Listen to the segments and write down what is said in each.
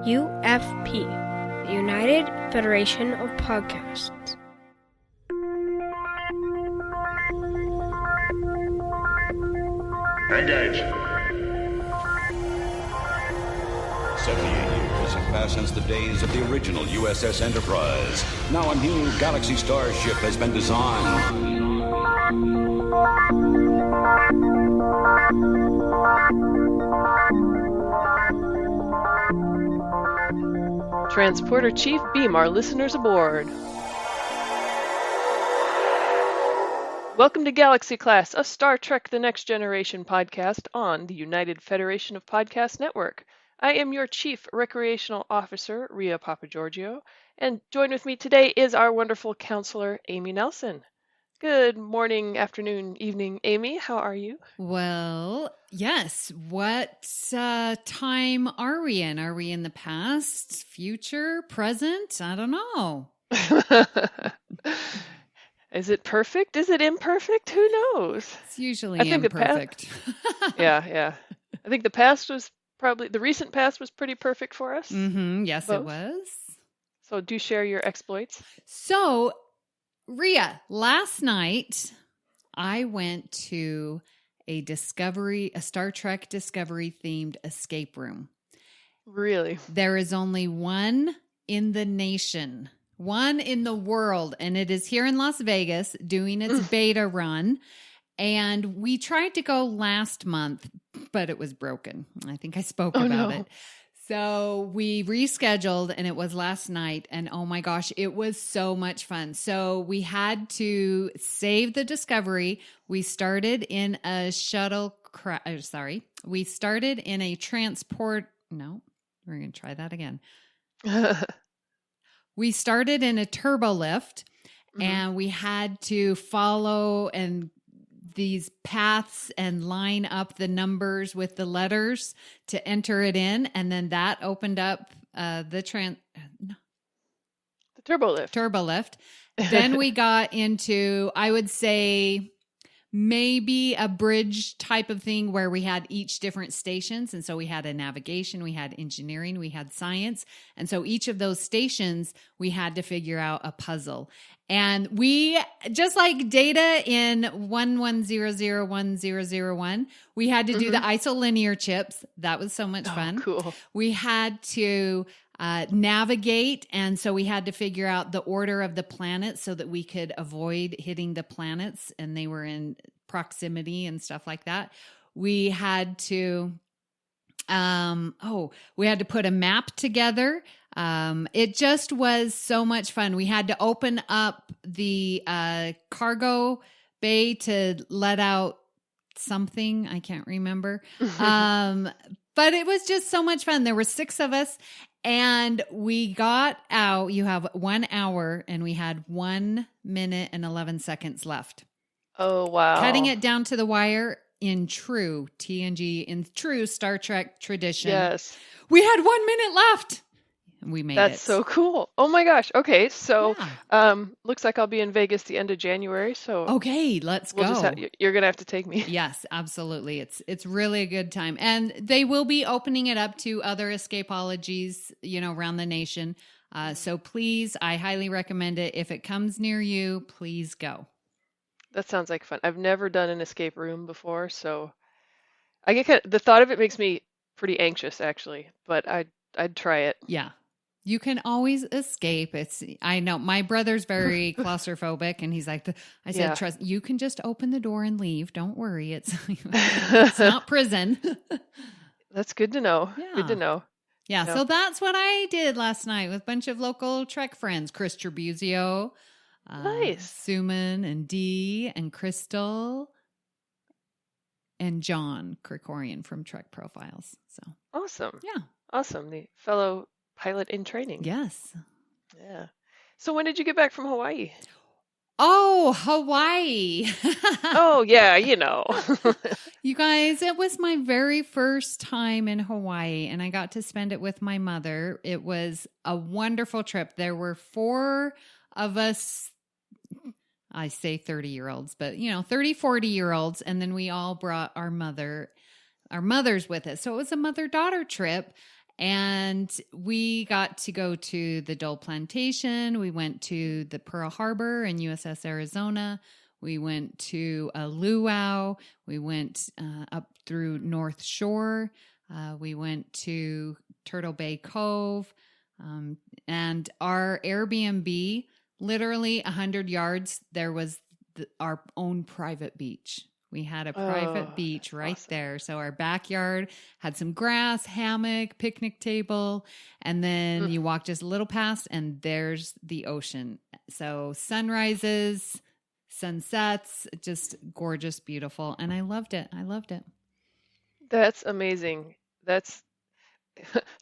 UFP, the United Federation of Podcasts. Engage. 78 years have passed since the days of the original USS Enterprise. Now a new Galaxy starship has been designed. Transporter Chief, beam our listeners aboard. Welcome to Galaxy Class, a Star Trek The Next Generation podcast on the United Federation of Podcast Network. I am your Chief Recreational Officer, Rhea Papagiorgio, and joined with me today is our wonderful counselor, Amy Nelson. Good morning, afternoon, evening, Amy. How are you? Well, yes. What time are we in? Are we in the past, future, present? I don't know. Is it perfect? Is it imperfect? Who knows? It's usually imperfect. Yeah. I think the recent past was pretty perfect for us. Mm-hmm. Yes, both. It was. So do share your exploits. So, Rhea, last night I went to a Star Trek Discovery themed escape room. Really? There is only one in the nation, one in the world, and it is here in Las Vegas doing its beta run. And we tried to go last month, but it was broken. I think I spoke about it. So we rescheduled, and it was last night, and oh my gosh, it was so much fun. So we had to save the Discovery. We started in a we started in a transport. No, we're going to try that again. We started in a turbo lift, and we had to follow these paths and line up the numbers with the letters to enter it in. And then that opened up the turbo lift. Then we got into, I would say, maybe a bridge type of thing where we had each different stations. And so we had a navigation, we had engineering, we had science. And so each of those stations, we had to figure out a puzzle. And we, just like Data in 11001001, we had to do the isolinear chips. That was so much fun. Cool. We had to navigate, and so we had to figure out the order of the planets so that we could avoid hitting the planets, and they were in proximity and stuff like that. We had to we had to put a map together. It just was so much fun. We had to open up the cargo bay to let out something. I can't remember. But it was just so much fun. There were 6 of us, and we got out. You have 1 hour, and we had 1 minute and 11 seconds left. Oh, wow. Cutting it down to the wire in true TNG, in true Star Trek tradition. Yes. We had 1 minute left. We made it. That's so cool. Oh my gosh. Okay. So, looks like I'll be in Vegas the end of January. So okay, let's go. You're going to have to take me. Yes, absolutely. It's really a good time. And they will be opening it up to other escapologies, around the nation. So please, I highly recommend it. If it comes near you, please go. That sounds like fun. I've never done an escape room before, so I get the thought of it makes me pretty anxious, actually. But I'd try it. Yeah, you can always escape. I know my brother's very claustrophobic, and he's like, I said, trust. You can just open the door and leave. Don't worry. It's not prison. That's good to know. Yeah. Good to know. Yeah. So that's what I did last night with a bunch of local Trek friends, Chris Trebuzio. Nice. Suman and Dee and Crystal and John Krikorian from Trek Profiles. So awesome. Yeah. Awesome. The fellow pilot in training. Yes. Yeah. So when did you get back from Hawaii? Oh, Hawaii. Oh, yeah, You guys, it was my very first time in Hawaii, and I got to spend it with my mother. It was a wonderful trip. There were 4 of us, I say 30-year-olds, but 30, 40-year-olds. And then we all brought our mothers with us. So it was a mother-daughter trip. And we got to go to the Dole Plantation. We went to the Pearl Harbor and USS Arizona. We went to a luau. We went up through North Shore. We went to Turtle Bay Cove. And our Airbnb, literally 100 yards, there was our own private beach. We had a private beach right there. So our backyard had some grass, hammock, picnic table, and then you walk just a little past and there's the ocean. So sunrises, sunsets, just gorgeous, beautiful. And I loved it. That's amazing. It's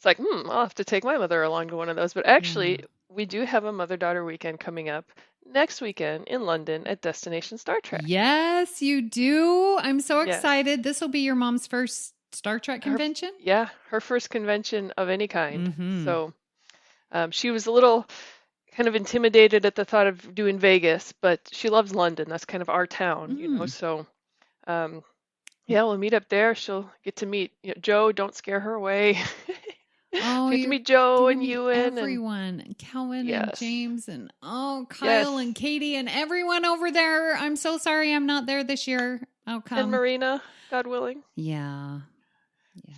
like, I'll have to take my mother along to one of those. But actually, we do have a mother-daughter weekend coming up next weekend in London at Destination Star Trek. Yes, you do. I'm so excited. This will be your mom's first Star Trek convention? Her first convention of any kind. So she was a little kind of intimidated at the thought of doing Vegas, but she loves London. That's kind of our town, you know. So, we'll meet up there. She'll get to meet Joe. Don't scare her away. Get to meet Joe and Ewan. Everyone. And Calvin and James and Kyle and Katie and everyone over there. I'm so sorry I'm not there this year. I'll come. And Marina, God willing. Yeah.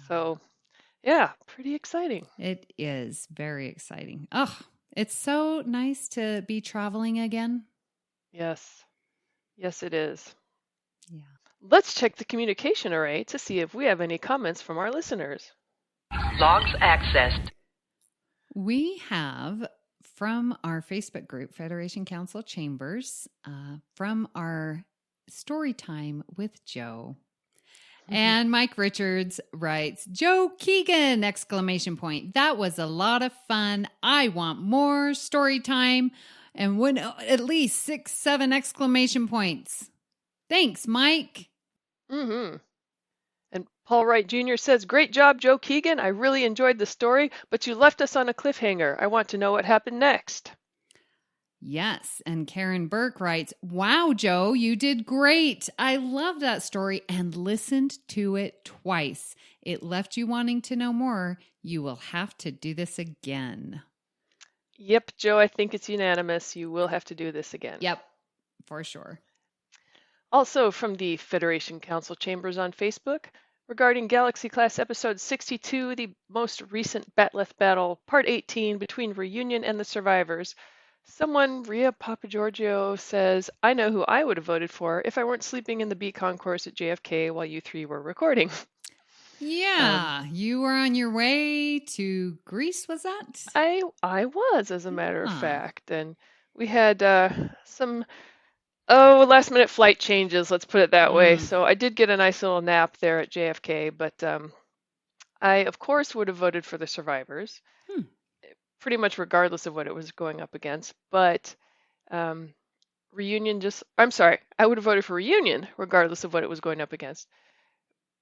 So, pretty exciting. It is very exciting. Oh, it's so nice to be traveling again. Yes, it is. Yeah. Let's check the communication array to see if we have any comments from our listeners. Logs accessed. We have from our Facebook group, Federation Council Chambers, from our story time with Joe. And Mike Richards writes, Joe Keegan, ! That was a lot of fun. I want more story time and would at least 6, 7 exclamation points. Thanks, Mike. And Paul Wright Jr. says, great job, Joe Keegan. I really enjoyed the story, but you left us on a cliffhanger. I want to know what happened next. Yes. And Karen Burke writes, wow, Joe, you did great. I love that story and listened to it twice. It left you wanting to know more. You will have to do this again. Yep, Joe, I think it's unanimous. You will have to do this again. Yep, for sure. Also from the Federation Council Chambers on Facebook, regarding Galaxy Class Episode 62, the most recent Batleth battle, Part 18, between Reunion and the Survivors, someone, Ria Papagiorgio, says, I know who I would have voted for if I weren't sleeping in the B concourse at JFK while you three were recording. Yeah, you were on your way to Greece, was that? I was, as a matter of fact. And we had some last-minute flight changes, let's put it that way. So I did get a nice little nap there at JFK, but I, of course, would have voted for the Survivors, pretty much regardless of what it was going up against. But Reunion I would have voted for Reunion regardless of what it was going up against.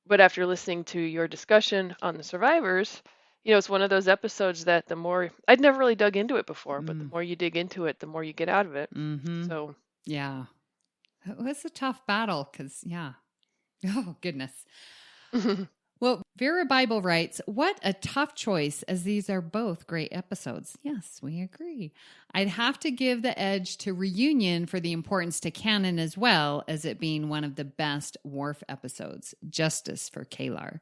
But after listening to your discussion on the Survivors, it's one of those episodes that the more, I'd never really dug into it before, but the more you dig into it, the more you get out of it. So, yeah. It was a tough battle because, oh, goodness. Well, Vera Bible writes, what a tough choice, as these are both great episodes. Yes, we agree. I'd have to give the edge to Reunion for the importance to canon as well as it being one of the best Worf episodes. Justice for Kalar.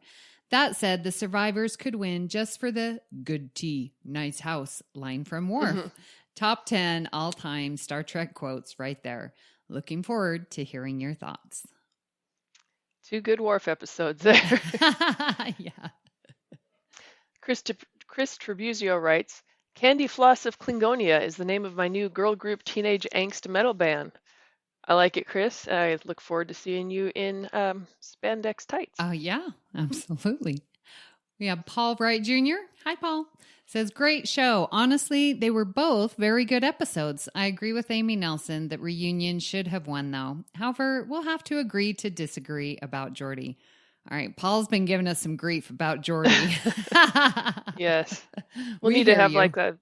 That said, the Survivors could win just for the good tea, nice house line from Worf. Top 10 all-time Star Trek quotes right there. Looking forward to hearing your thoughts. 2 good Worf episodes there. Yeah. Chris Trebuzio writes, Candy Floss of Klingonia is the name of my new girl group teenage angst metal band. I like it, Chris. I look forward to seeing you in spandex tights. Oh, yeah, absolutely. We have Paul Wright Jr. Hi, Paul. Says, great show. Honestly, they were both very good episodes. I agree with Amy Nelson that Reunion should have won, though. However, we'll have to agree to disagree about Geordi. All right, Paul's been giving us some grief about Geordi. Yes. We'll need to have like a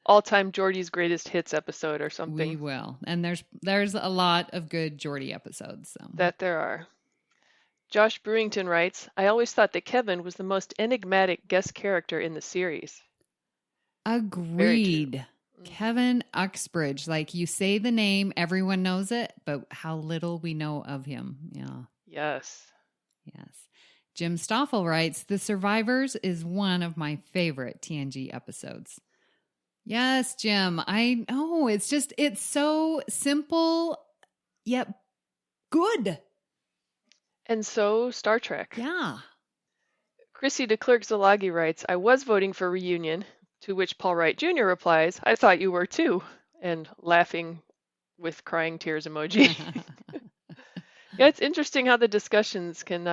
all-time Geordi's greatest hits episode or something. We will. And there's a lot of good Geordi episodes. So. That there are. Josh Brewington writes, I always thought that Kevin was the most enigmatic guest character in the series. Agreed. Mm-hmm. Kevin Uxbridge. Like, you say the name, everyone knows it, but how little we know of him. Yeah. Yes. Yes. Jim Stoffel writes, The Survivors is one of my favorite TNG episodes. Yes, Jim. I know. It's so simple, yet good. And so, Star Trek. Yeah. Chrissie De Clerck-Szilagyi writes, I was voting for reunion, to which Paul Wright Jr. replies, I thought you were too, and laughing with crying tears emoji. Yeah, it's interesting how the discussions can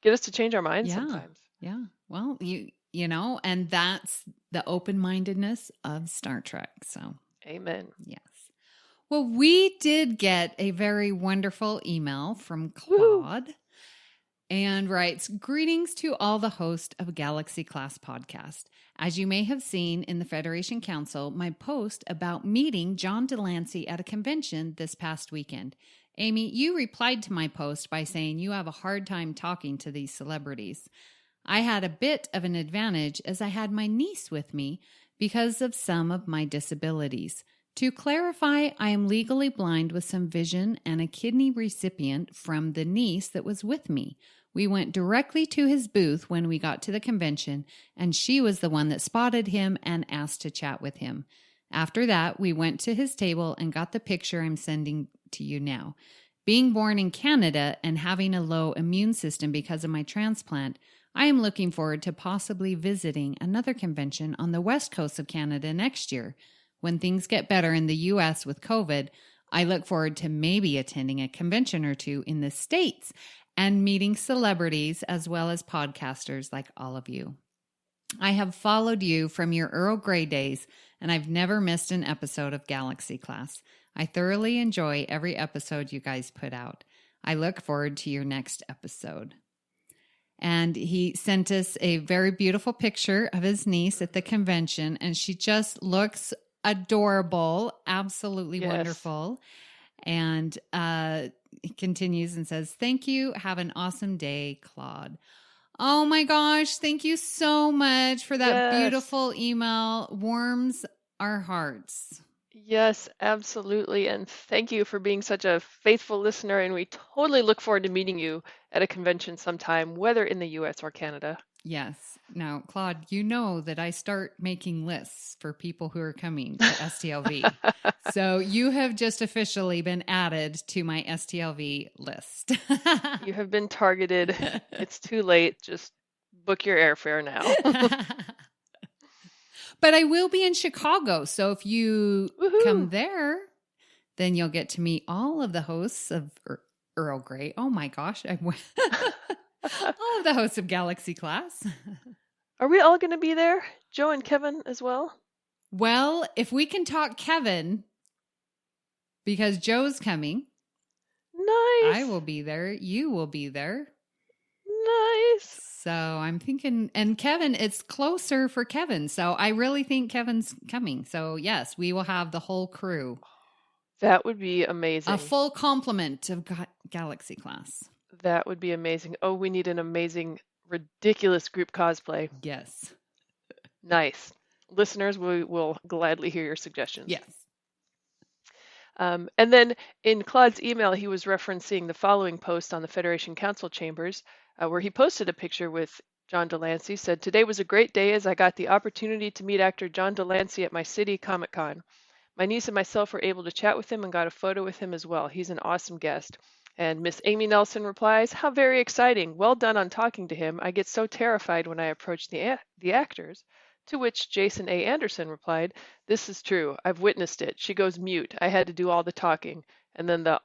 get us to change our minds sometimes. Yeah. Well, you know, and that's the open-mindedness of Star Trek. So, amen. Yes. Well, we did get a very wonderful email from Claude. Woo-hoo. And writes, greetings to all the hosts of Galaxy Class podcast. As you may have seen in the Federation Council, my post about meeting John Delancey at a convention this past weekend. Amy, you replied to my post by saying you have a hard time talking to these celebrities. I had a bit of an advantage as I had my niece with me because of some of my disabilities. To clarify, I am legally blind with some vision and a kidney recipient from the niece that was with me. We went directly to his booth when we got to the convention, and she was the one that spotted him and asked to chat with him. After that, we went to his table and got the picture I'm sending to you now. Being born in Canada and having a low immune system because of my transplant, I am looking forward to possibly visiting another convention on the west coast of Canada next year. When things get better in the U.S. with COVID, I look forward to maybe attending a convention or two in the States and meeting celebrities as well as podcasters like all of you. I have followed you from your Earl Grey days, and I've never missed an episode of Galaxy Class. I thoroughly enjoy every episode you guys put out. I look forward to your next episode. And he sent us a very beautiful picture of his niece at the convention, and she just looks adorable, absolutely wonderful. And he continues and says, thank you. Have an awesome day, Claude. Oh my gosh. Thank you so much for that beautiful email. Warms our hearts. Yes, absolutely. And thank you for being such a faithful listener. And we totally look forward to meeting you at a convention sometime, whether in the US or Canada. Yes. Now, Claude, you know that I start making lists for people who are coming to STLV. So you have just officially been added to my STLV list. You have been targeted. It's too late. Just book your airfare now. But I will be in Chicago. So if you come there, then you'll get to meet all of the hosts of Earl Grey. Oh my gosh. All of the hosts of Galaxy Class. Are we all going to be there? Joe and Kevin as well? Well, if we can talk Kevin, because Joe's coming. Nice. I will be there. You will be there. Nice. So I'm thinking, and Kevin, it's closer for Kevin. So I really think Kevin's coming. So yes, we will have the whole crew. That would be amazing. A full complement of Galaxy Class. That would be amazing. Oh, we need an amazing, ridiculous group cosplay. Yes. Nice. Listeners, we will gladly hear your suggestions. Yes. And then in Claude's email, he was referencing the following post on the Federation Council chambers, where he posted a picture with John Delancey, said, today was a great day as I got the opportunity to meet actor John Delancey at my city Comic-Con. My niece and myself were able to chat with him and got a photo with him as well. He's an awesome guest. And Miss Amy Nelson replies, how very exciting. Well done on talking to him. I get so terrified when I approach the actors. To which Jason A. Anderson replied, this is true. I've witnessed it. She goes mute. I had to do all the talking. And then the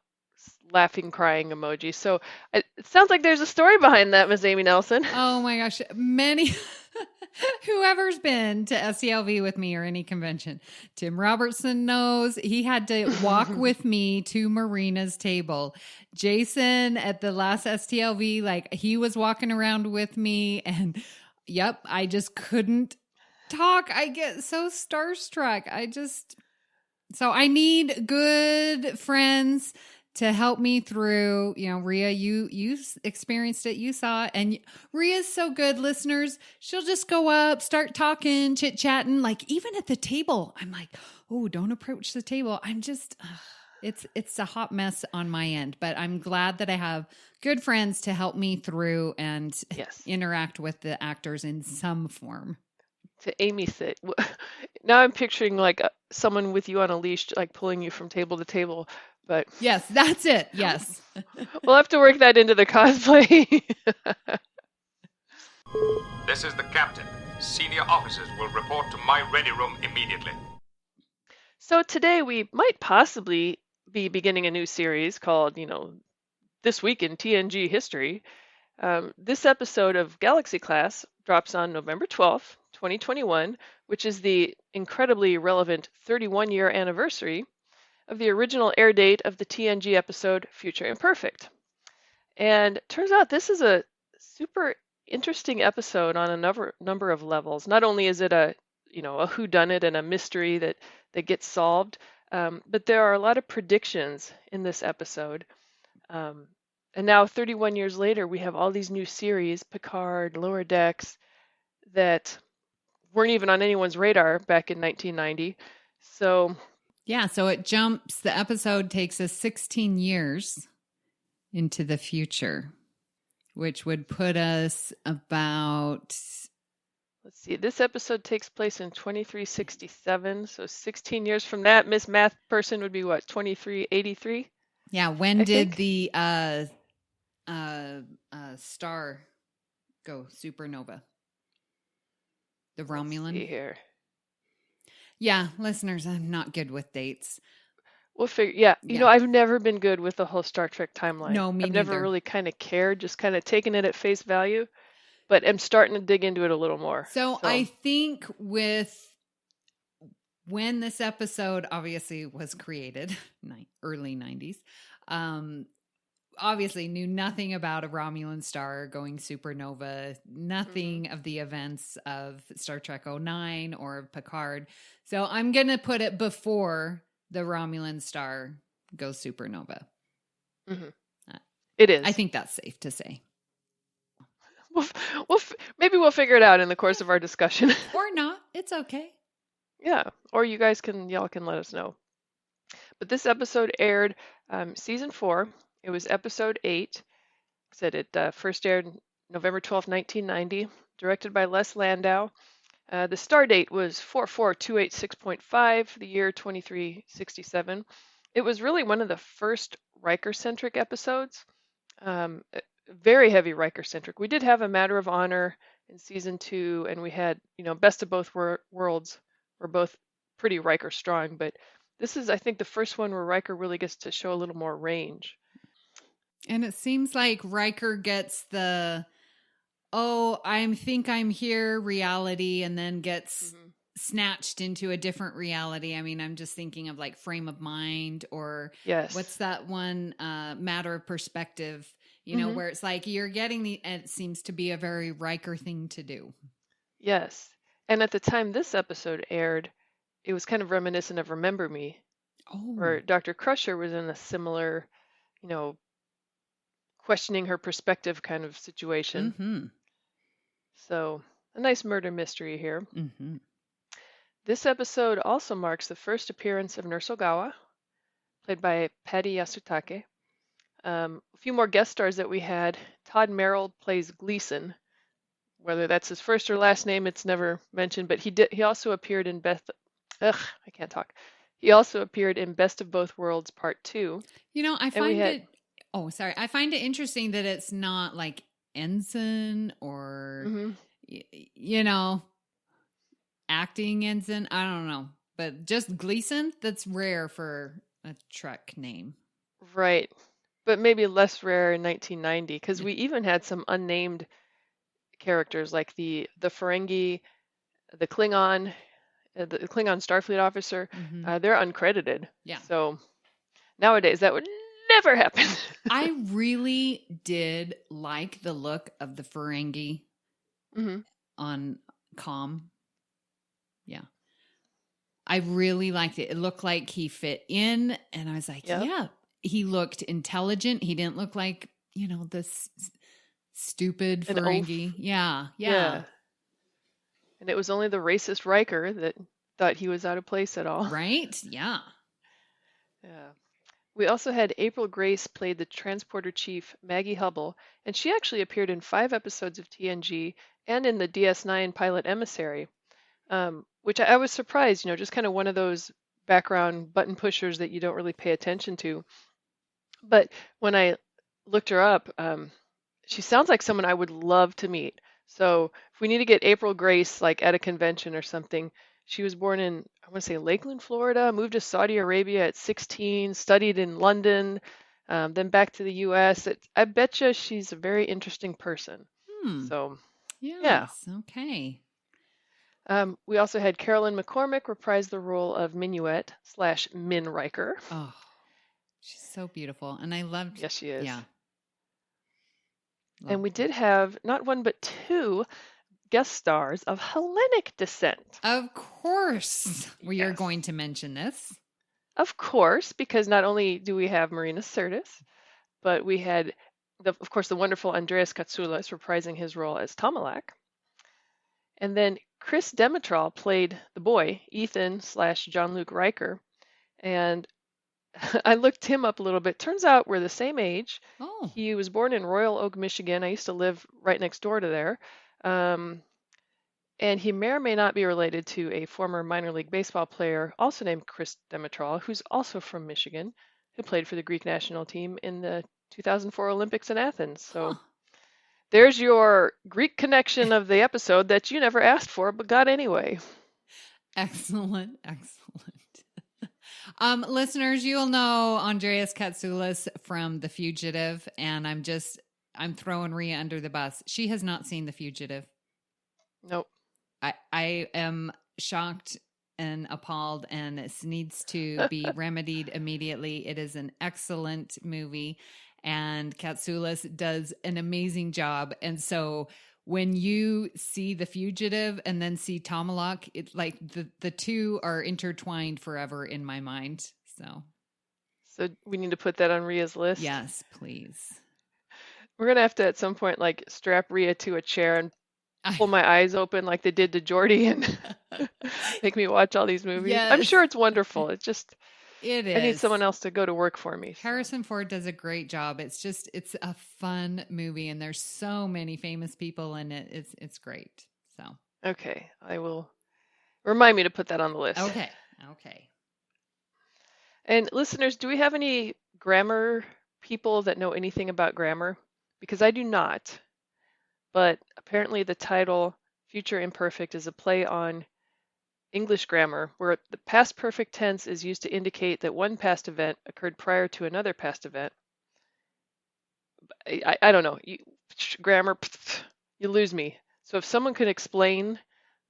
laughing, crying emoji. So it sounds like there's a story behind that, Miss Amy Nelson. Oh my gosh. Many, whoever's been to SCLV with me or any convention, Tim Robertson knows he had to walk with me to Marina's table. Jason at the last STLV, like he was walking around with me and yep, I just couldn't talk. I get so starstruck. So I need good friends to help me through. Rhea, you experienced it, you saw it, and Rhea's so good, listeners. She'll just go up, start talking, chit-chatting, like even at the table. I'm like, oh, don't approach the table. I'm just, it's a hot mess on my end, but I'm glad that I have good friends to help me through and interact with the actors in some form. To Amy sit. Now I'm picturing like someone with you on a leash, like pulling you from table to table. But yes, that's it. Yes. We'll have to work that into the cosplay. This is the captain. Senior officers will report to my ready room immediately. So today we might possibly be beginning a new series called, This Week in TNG History. This episode of Galaxy Class drops on November 12th, 2021, which is the incredibly relevant 31-year anniversary of the original air date of the TNG episode Future Imperfect. And turns out this is a super interesting episode on a number of levels. Not only is it a whodunit and a mystery that gets solved, but there are a lot of predictions in this episode. And now 31 years later, we have all these new series, Picard, Lower Decks, that weren't even on anyone's radar back in 1990. So the episode takes us 16 years into the future, which would put us about... Let's see, this episode takes place in 2367, so 16 years from that, Miss Math person would be what, 2383? Yeah, when did the star go supernova? The Romulan? Let's see here. Yeah, listeners, I'm not good with dates. We'll figure. Yeah, I've never been good with the whole Star Trek timeline. No, me I've neither. never really kind of cared, just kind of taken it at face value, but I'm starting to dig into it a little more. So I think when this episode obviously was created, early 90s, obviously knew nothing about a Romulan star going supernova, nothing of the events of Star Trek 09 or of Picard. So I'm going to put it before the Romulan star goes supernova. Mm-hmm. It is. I think that's safe to say. Maybe we'll figure it out in the course of our discussion. Or not. It's okay. Yeah. Or y'all can let us know. But this episode aired season 4. It was episode 8. Said it first aired November 12th, 1990, directed by Les Landau. The star date was 44286.5, the year 2367. It was really one of the first Riker-centric episodes. Very heavy Riker-centric. We did have a Matter of Honor in season 2, and we had, Best of Both Worlds were both pretty Riker strong, but this is, I think, the first one where Riker really gets to show a little more range. And it seems like Riker gets the, I think I'm here reality, and then gets snatched into a different reality. I mean, I'm just thinking of like Frame of Mind, or what's that one, Matter of Perspective, where it's like you're getting and it seems to be a very Riker thing to do. Yes. And at the time this episode aired, it was kind of reminiscent of Remember Me, where Dr. Crusher was in a similar, questioning her perspective kind of situation. Mm-hmm. So a nice murder mystery here. Mm-hmm. This episode also marks the first appearance of Nurse Ogawa, played by Patty Yasutake. A few more guest stars that we had. Todd Merrill plays Gleason. Whether that's his first or last name, it's never mentioned, but he also appeared in He also appeared in Best of Both Worlds Part 2. I find it interesting that it's not like Ensign or, acting ensign. I don't know. But just Gleason, that's rare for a Trek name. Right. But maybe less rare in 1990, because we even had some unnamed characters like the Ferengi, the Klingon Starfleet officer. They're uncredited. Yeah. So nowadays that would never happen. I really did like the look of the Ferengi on comm. Yeah. I really liked it. It looked like he fit in, and I was like, yeah, he looked intelligent. He didn't look like, this stupid An Ferengi. oaf. Yeah. And it was only the racist Riker that thought he was out of place at all. Right? Yeah. Yeah. We also had April Grace played the transporter chief Maggie Hubble, and she actually appeared in 5 episodes of TNG and in the DS9 pilot Emissary, which I was surprised, just kind of one of those background button pushers that you don't really pay attention to. But when I looked her up, she sounds like someone I would love to meet. So if we need to get April Grace like at a convention or something, she was born in, I want to say Lakeland, Florida, moved to Saudi Arabia at 16, studied in London, then back to the U.S. I bet you she's a very interesting person. So, yes. Okay. We also had Carolyn McCormick reprise the role of Minuet / Min Riker. Oh, she's so beautiful. And I loved. Yes, she is. Yeah. And we did have not one but 2 guest stars of Hellenic descent. Of course, we are Yes. going to mention this. Of course, because not only do we have Marina Sirtis, but we had, of course, the wonderful Andreas Katsoulas reprising his role as Tomalak. And then Chris Demetral played the boy, Ethan / Jean-Luc Riker. And I looked him up a little bit. Turns out we're the same age. Oh. He was born in Royal Oak, Michigan. I used to live right next door to there. And he may or may not be related to a former minor league baseball player, also named Chris Demetral, who's also from Michigan, who played for the Greek national team in the 2004 Olympics in Athens. So there's your Greek connection of the episode that you never asked for, but got anyway. Excellent. Listeners, you'll know Andreas Katsoulas from The Fugitive, and I'm throwing Rhea under the bus. She has not seen The Fugitive. Nope. I am shocked and appalled, and this needs to be remedied immediately. It is an excellent movie, and Katsoulas does an amazing job. And so when you see The Fugitive and then see Tomalak, it's like the two are intertwined forever in my mind. So we need to put that on Rhea's list. yes, please. We're going to have to at some point like strap Rhea to a chair and pull my eyes open like they did to Geordie and make me watch all these movies. Yes. I'm sure it's wonderful. It's just, It is. I need someone else to go to work for me. So. Harrison Ford does a great job. It's a fun movie, and there's so many famous people in it. It's great. So Okay, I will remind me to put that on the list. okay. And listeners, do we have any grammar people that know anything about grammar? Because I do not. But apparently the title Future Imperfect is a play on English grammar, where the past perfect tense is used to indicate that one past event occurred prior to another past event. I don't know. Grammar, you lose me. So if someone could explain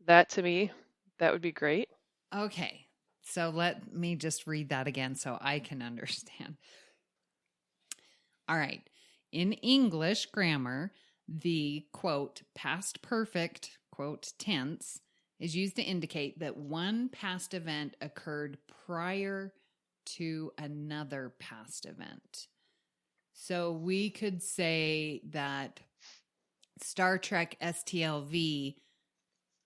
that to me, that would be great. Okay. So let me just read that again so I can understand. All right. In English grammar, the quote past perfect quote tense is used to indicate that one past event occurred prior to another past event. So we could say that Star Trek STLV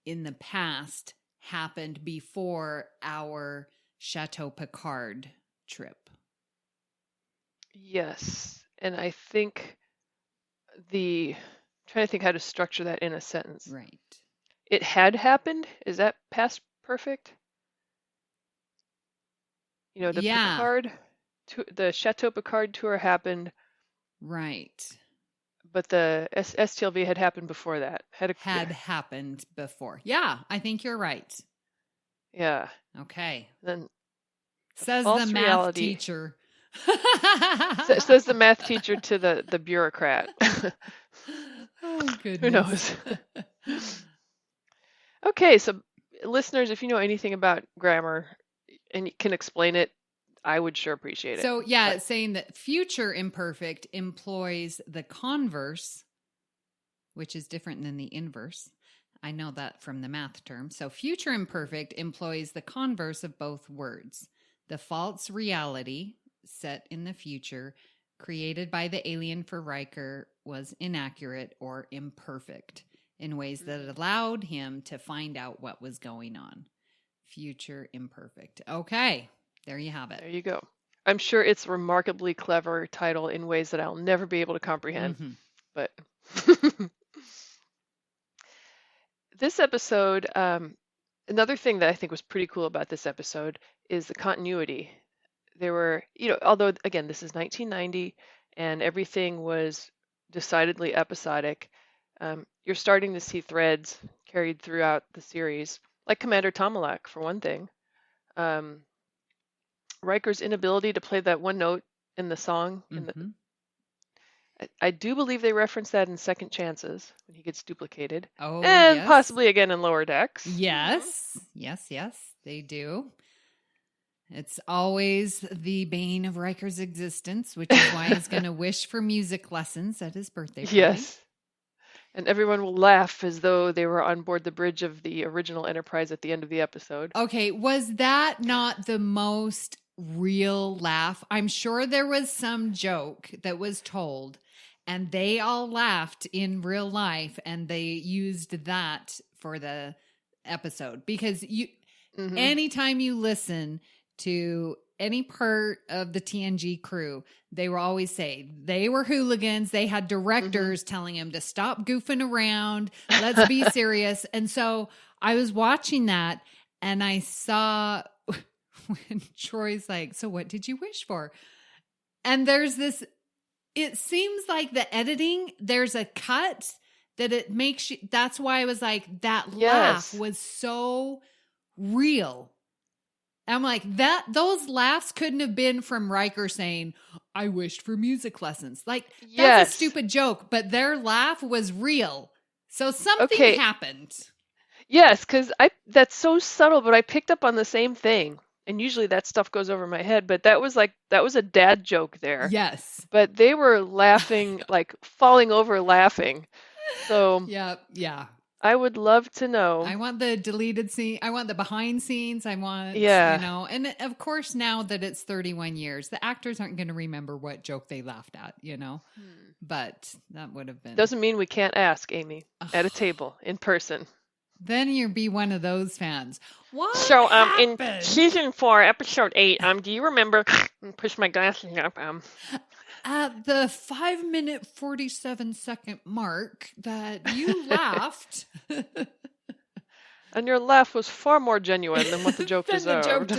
in the past happened before our Chateau Picard trip. Yes. And I think I'm trying to think how to structure that in a sentence. Right. It had happened? Is that past perfect? The Picard, the Chateau Picard tour happened. Right. But the STLV had happened before that. Had happened before. Yeah, I think you're right. Yeah. Okay. Then says false the math reality. Teacher. Says the math teacher to the bureaucrat. Oh, goodness. Who knows? Okay, so listeners, if you know anything about grammar and you can explain it, I would sure appreciate it. So, yeah, it's saying that future imperfect employs the converse, which is different than the inverse. I know that from the math term. So, future imperfect employs the converse of both words. The false reality, set in the future created by the alien for Riker was inaccurate or imperfect in ways that allowed him to find out what was going on. Future Imperfect. Okay, there you have it. There you go. I'm sure it's a remarkably clever title in ways that I'll never be able to comprehend. But this episode, another thing that I think was pretty cool about this episode is the continuity. There were, although again, this is 1990 and everything was decidedly episodic, you're starting to see threads carried throughout the series, like Commander Tomalak, for one thing. Riker's inability to play that one note in the song. I do believe they reference that in Second Chances when he gets duplicated. Oh, and yes. possibly again in Lower Decks. Yes, they do. It's always the bane of Riker's existence, which is why he's going to wish for music lessons at his birthday party. Yes. And everyone will laugh as though they were on board the bridge of the original Enterprise at the end of the episode. Okay, was that not the most real laugh? I'm sure there was some joke that was told and they all laughed in real life and they used that for the episode because anytime you listen to any part of the TNG crew, they will always say they were hooligans. They had directors telling them to stop goofing around. Let's be serious. And so I was watching that and I saw when Troy's like, so what did you wish for? And there's this, it seems like the editing, there's a cut that it makes you, that's why I was like, that laugh was so real. I'm like, those laughs couldn't have been from Riker saying, I wished for music lessons. Like, that's a stupid joke, but their laugh was real. So something happened. Yes, because that's so subtle, but I picked up on the same thing. And usually that stuff goes over my head, but that was a dad joke there. Yes. But they were laughing, like falling over laughing. So yeah. I would love to know. I want the deleted scene. I want the behind scenes. I want, and of course now that it's 31 years, the actors aren't going to remember what joke they laughed at, but that would have been. Doesn't mean we can't ask, Amy, at a table in person. Then you'll be one of those fans. What So, happened? in season 4, episode 8, do you remember, push my glasses up, at the 5-minute 47-second mark that you laughed. And your laugh was far more genuine than what the joke deserved.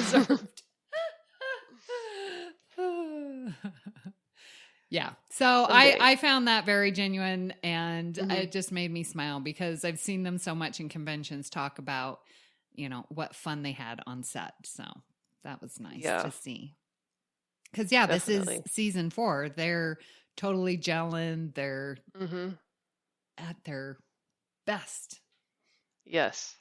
Yeah. So I found that very genuine and it just made me smile because I've seen them so much in conventions talk about, what fun they had on set. So that was nice to see. Because, this is season 4. They're totally gelling. They're at their best. Yes.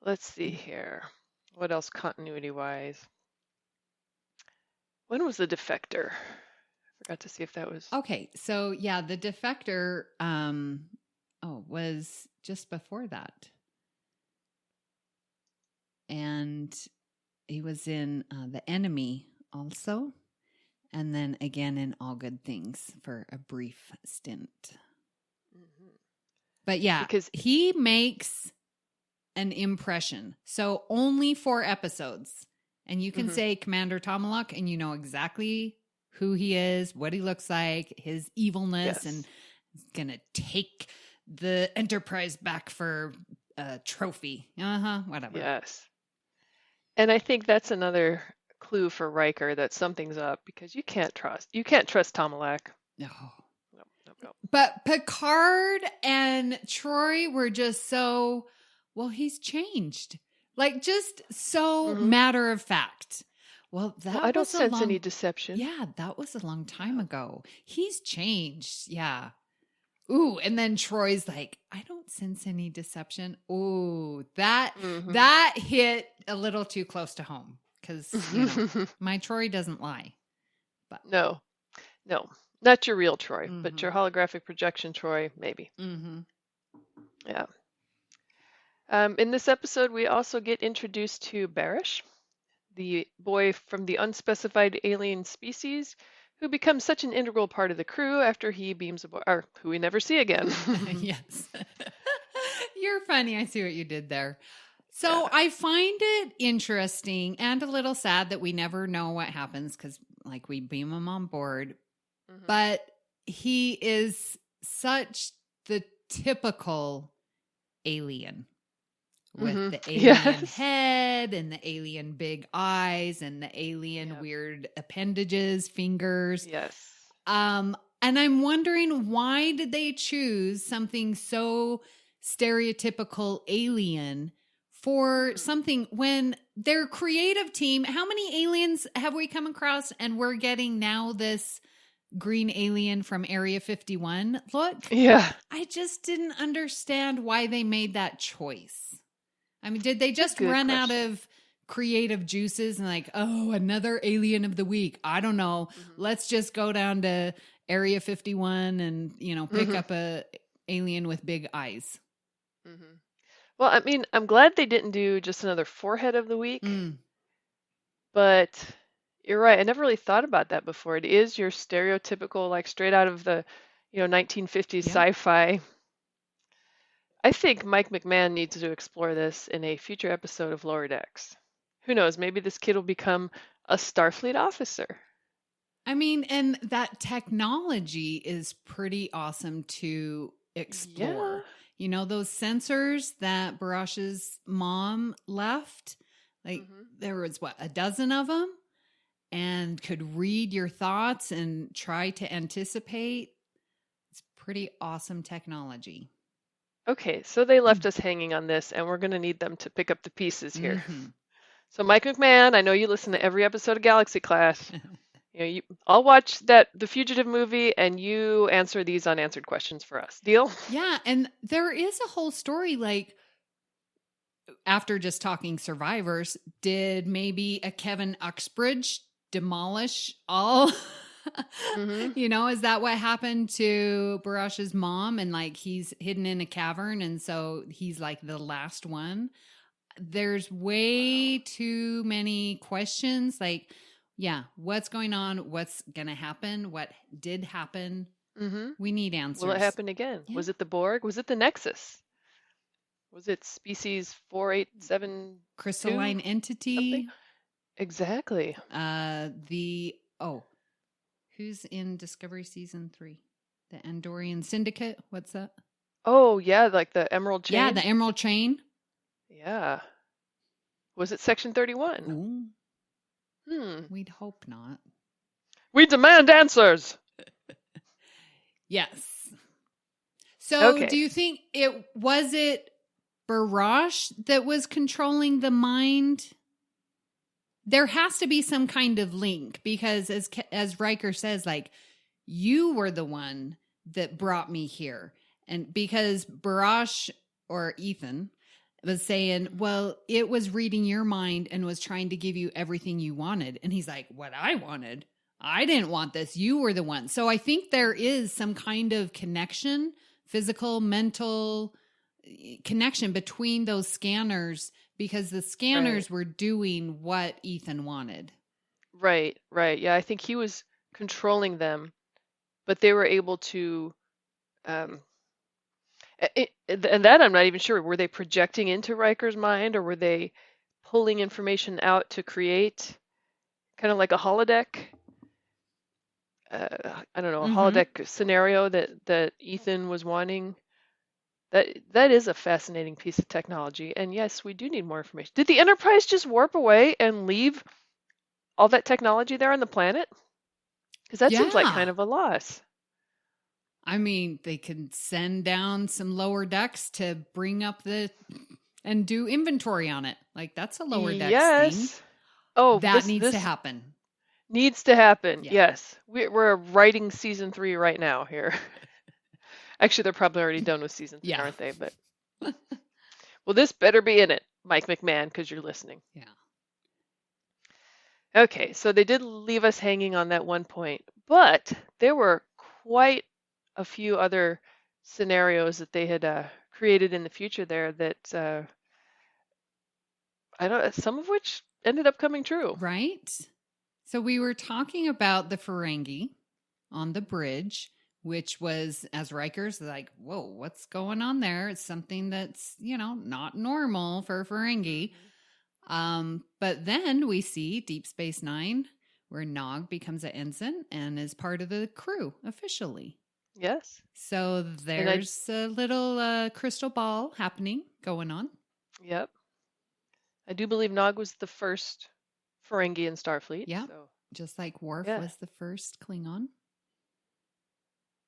Let's see here. What else continuity-wise? When was the defector? I forgot to see if that was... Okay, so the defector was just before that. And he was in The Enemy also. And then again in All Good Things for a brief stint. But because he makes an impression. So only 4 episodes. And you can say Commander Tomalak and you know exactly who he is, what he looks like, his evilness, and he's going to take the Enterprise back for a trophy. Whatever. Yes. And I think that's another clue for Riker that something's up because you can't trust Tomalak. No. But Picard and Troi were just so, he's changed. Like, just so matter of fact. Well, I don't sense any deception. Yeah, that was a long time ago. He's changed. Yeah. Ooh, and then Troy's like, I don't sense any deception. Ooh, that hit a little too close to home because my Troi doesn't lie. But no, not your real Troi, but your holographic projection Troi, maybe. Yeah. In this episode, we also get introduced to Barish, the boy from the unspecified alien species who becomes such an integral part of the crew after he beams aboard, or who we never see again. Yes. You're funny. I see what you did there. So Yeah. I find it interesting and a little sad that we never know what happens because, like, we beam him on board. Mhm. But he is such the typical alien with Mhm. the alien Yes. head and the alien big eyes and the alien Yep. weird appendages, fingers. Yes. And I'm wondering, why did they choose something so stereotypical alien for something when their creative team, how many aliens have we come across? And we're getting now this green alien from Area 51 look. Yeah. I just didn't understand why they made that choice. I mean, did they just Good run out question. of creative juices and like, oh, another alien of the week? I don't know. Let's just go down to Area 51 and, pick Mhm. up a alien with big eyes. Mhm. Well, I mean, I'm glad they didn't do just another forehead of the week, Mm. but you're right. I never really thought about that before. It is your stereotypical, like straight out of the, 1950s Yep. sci-fi. I think Mike McMahon needs to explore this in a future episode of Lower Decks. Who knows? Maybe this kid will become a Starfleet officer. I mean, and that technology is pretty awesome to explore. Those sensors that Barash's mom left, like there was a dozen of them, and could read your thoughts and try to anticipate. It's pretty awesome technology. Okay, so they left us hanging on this, and we're going to need them to pick up the pieces here. Mhm. So, Mike McMahon, I know you listen to every episode of Galaxy Class. I'll watch the Fugitive movie, and you answer these unanswered questions for us. Deal? Yeah, and there is a whole story, like, after just talking survivors, did maybe a Kevin Uxbridge demolish all? Is that what happened to Barash's mom? And like he's hidden in a cavern, and so he's like the last one. There's way too many questions. Like, yeah, what's going on? What's gonna happen? What did happen? We need answers. Will it happen again? Yeah. Was it the Borg? Was it the Nexus? Was it species 487? Crystalline entity? Something? Exactly. Who's in Discovery Season 3? The Andorian Syndicate? What's that? Oh, yeah, like the Emerald Chain? Yeah, the Emerald Chain. Yeah. Was it Section 31? Ooh. We'd hope not. We demand answers! Yes. So Okay. do you think it Barash that was controlling the mind? There has to be some kind of link because as Riker says, like, you were the one that brought me here. And because Barash or Ethan was saying, well, it was reading your mind and was trying to give you everything you wanted. And he's like, what I wanted? I didn't want this. You were the one. So I think there is some kind of connection, physical, mental connection between those scanners because the scanners were doing what Ethan wanted. Right. Yeah, I think he was controlling them, but they were able to, and that I'm not even sure. Were they projecting into Riker's mind, or were they pulling information out to create kind of like a holodeck? I don't know, a holodeck scenario that Ethan was wanting. That is a fascinating piece of technology. And yes, we do need more information. Did the Enterprise just warp away and leave all that technology there on the planet? Because that seems like kind of a loss. I mean, they could send down some lower decks to bring up and do inventory on it. Like, that's a lower decks thing. Oh, that needs to happen. Needs to happen. Yeah. Yes. We're writing season 3 right now here. Actually, they're probably already done with season 3, aren't they? But well, this better be in it, Mike McMahon, because you're listening. Yeah. Okay, so they did leave us hanging on that one point, but there were quite a few other scenarios that they had created in the future there that some of which ended up coming true. Right? So we were talking about the Ferengi on the bridge, which was, as Riker's like, whoa, what's going on there? It's something that's, not normal for Ferengi. But then we see Deep Space Nine, where Nog becomes an ensign and is part of the crew officially. Yes. So there's a little crystal ball going on. Yep. I do believe Nog was the first Ferengi in Starfleet. Yeah. So. Just like Worf was the first Klingon.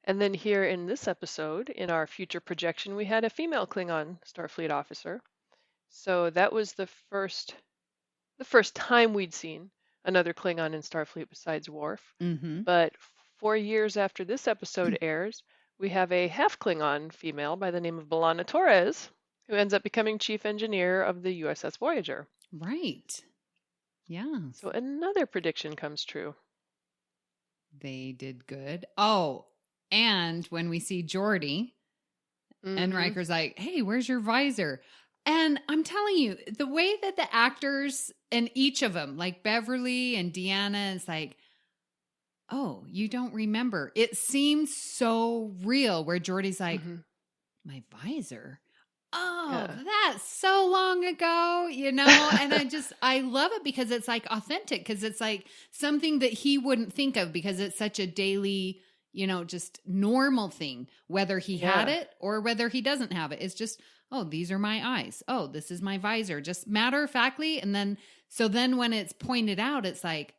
And then here in this episode, in our future projection, we had a female Klingon Starfleet officer. So that was the first time we'd seen another Klingon in Starfleet besides Worf. Mm-hmm. But 4 years after this episode airs, we have a half Klingon female by the name of B'Elanna Torres, who ends up becoming chief engineer of the USS Voyager. Right. Yeah. So another prediction comes true. They did good. Oh, and when we see Geordi, and Riker's like, hey, where's your visor? And I'm telling you, the way that the actors and each of them, like Beverly and Deanna, is like, oh, you don't remember. It seems so real where Geordi's like, my visor? Oh, that's so long ago, and I love it because it's like authentic, because it's like something that he wouldn't think of because it's such a daily, just normal thing, whether he had it or whether he doesn't have it. It's just, oh, these are my eyes. Oh, this is my visor, just matter of factly. And then when it's pointed out, it's like,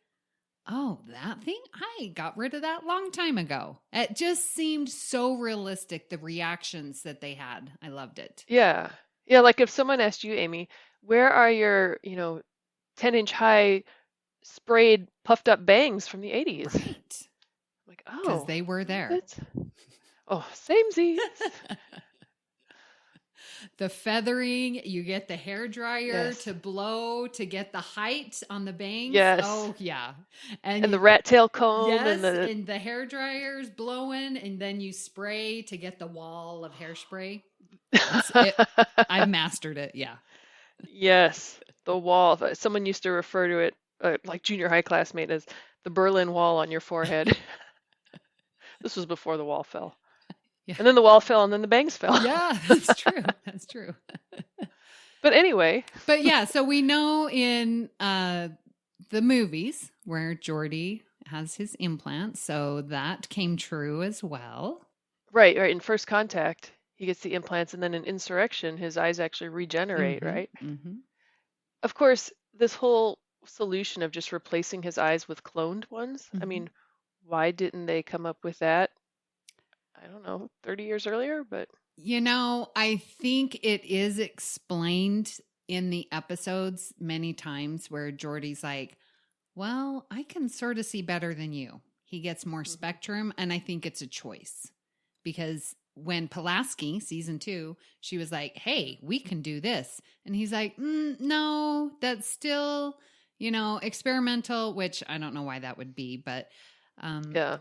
oh, that thing? I got rid of that long time ago. It just seemed so realistic, the reactions that they had. I loved it. Yeah. Yeah, like if someone asked you, Amy, where are your, 10-inch high sprayed puffed up bangs from the 80s? Right. Like, oh. Because they were there. Samesies. The feathering, you get the hairdryer to blow to get the height on the bangs. Yes. Oh, yeah. And the rat tail comb. Yes, and the hairdryer's blowing, and then you spray to get the wall of hairspray. I mastered it, yeah. Yes, the wall. Someone used to refer to it, like junior high classmate, as the Berlin Wall on your forehead. This was before the wall fell. Yeah. And then the wall fell, and then the bangs fell. Yeah, that's true. That's true. But anyway. But yeah, so we know in the movies where Geordi has his implants, so that came true as well. Right. In First Contact, he gets the implants, and then in Insurrection, his eyes actually regenerate, right? Mm-hmm. Of course, this whole solution of just replacing his eyes with cloned ones, I mean, why didn't they come up with that? I don't know, 30 years earlier, but... I think it is explained in the episodes many times where Geordi's like, well, I can sort of see better than you. He gets more spectrum, and I think it's a choice. Because when Pulaski, season 2, she was like, hey, we can do this. And he's like, no, that's still, experimental, which I don't know why that would be, but... yeah.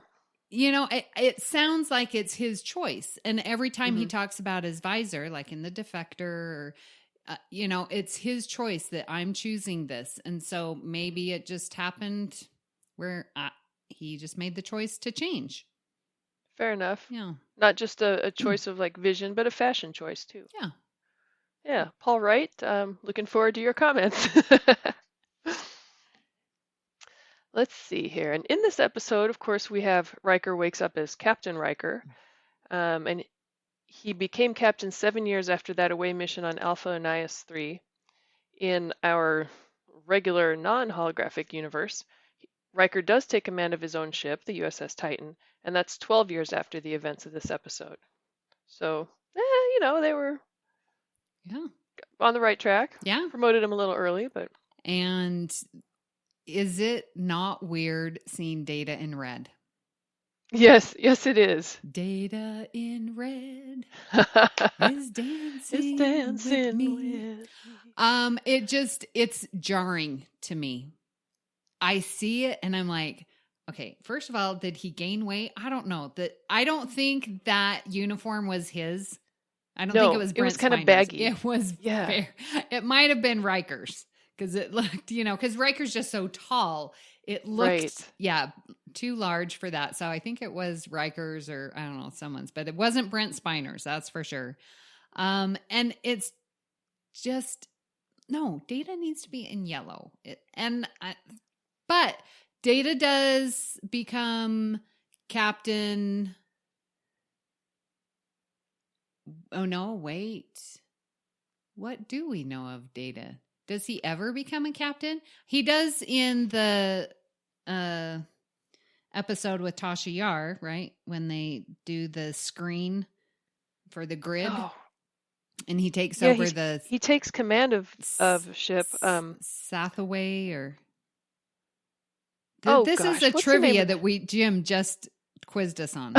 It sounds like it's his choice. And every time he talks about his visor, like in The Defector, or, it's his choice that I'm choosing this. And so maybe it just happened where he just made the choice to change. Fair enough. Yeah. Not just a choice of like vision, but a fashion choice too. Yeah. Yeah. Paul Wright, looking forward to your comments. Let's see here. And in this episode, of course, we have Riker wakes up as Captain Riker. And he became captain 7 years after that away mission on Alpha Anias 3. In our regular non-holographic universe, Riker does take command of his own ship, the USS Titan, and that's 12 years after the events of this episode. So, they were on the right track. Yeah. Promoted him a little early, but... And... is it not weird seeing Data in red? Yes, it is. Data in red is dancing with me. It's jarring to me. I see it and I'm like, okay, first of all, did he gain weight? I don't know. I don't think that uniform was his. I don't think it was Brent's. It was kind of baggy. It was fair. It might have been Riker's. because it looked, because Riker's just so tall. It looked, too large for that. So I think it was Riker's or I don't know, someone's, but it wasn't Brent Spiner's, that's for sure. And it's just, no, Data needs to be in yellow. But Data does become Captain. Oh, no, wait. What do we know of Data? Does he ever become a captain? He does in the episode with Tasha Yar, right? When they do the screen for the grid. Oh. And he takes over he takes command of ship. Sathaway or... This is a trivia that Jim just quizzed us on.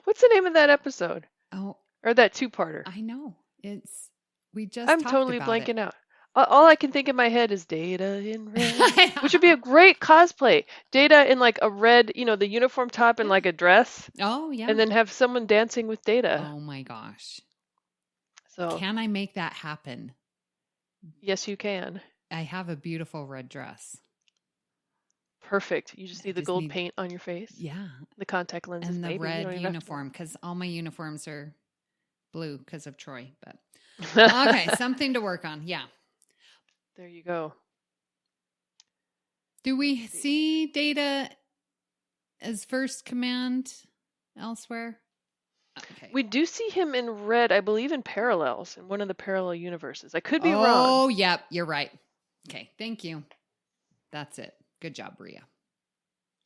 What's the name of that episode? Oh. Or that two-parter? I know. I'm totally blanking out. All I can think in my head is Data in red, which would be a great cosplay. Data in like a red, the uniform top and like a dress. Oh, yeah. And then have someone dancing with Data. Oh, my gosh. So can I make that happen? Yes, you can. I have a beautiful red dress. Perfect. You just need the gold paint on your face. Yeah. The contact lenses. And the red uniform, because all my uniforms are blue because of Troi. But okay, something to work on. Yeah. There you go. Do we see Data as first command elsewhere? Okay. We do see him in red, I believe, in Parallels, in one of the parallel universes. I could be wrong. Oh, yep, you're right. Okay, thank you. That's it. Good job, Rhea.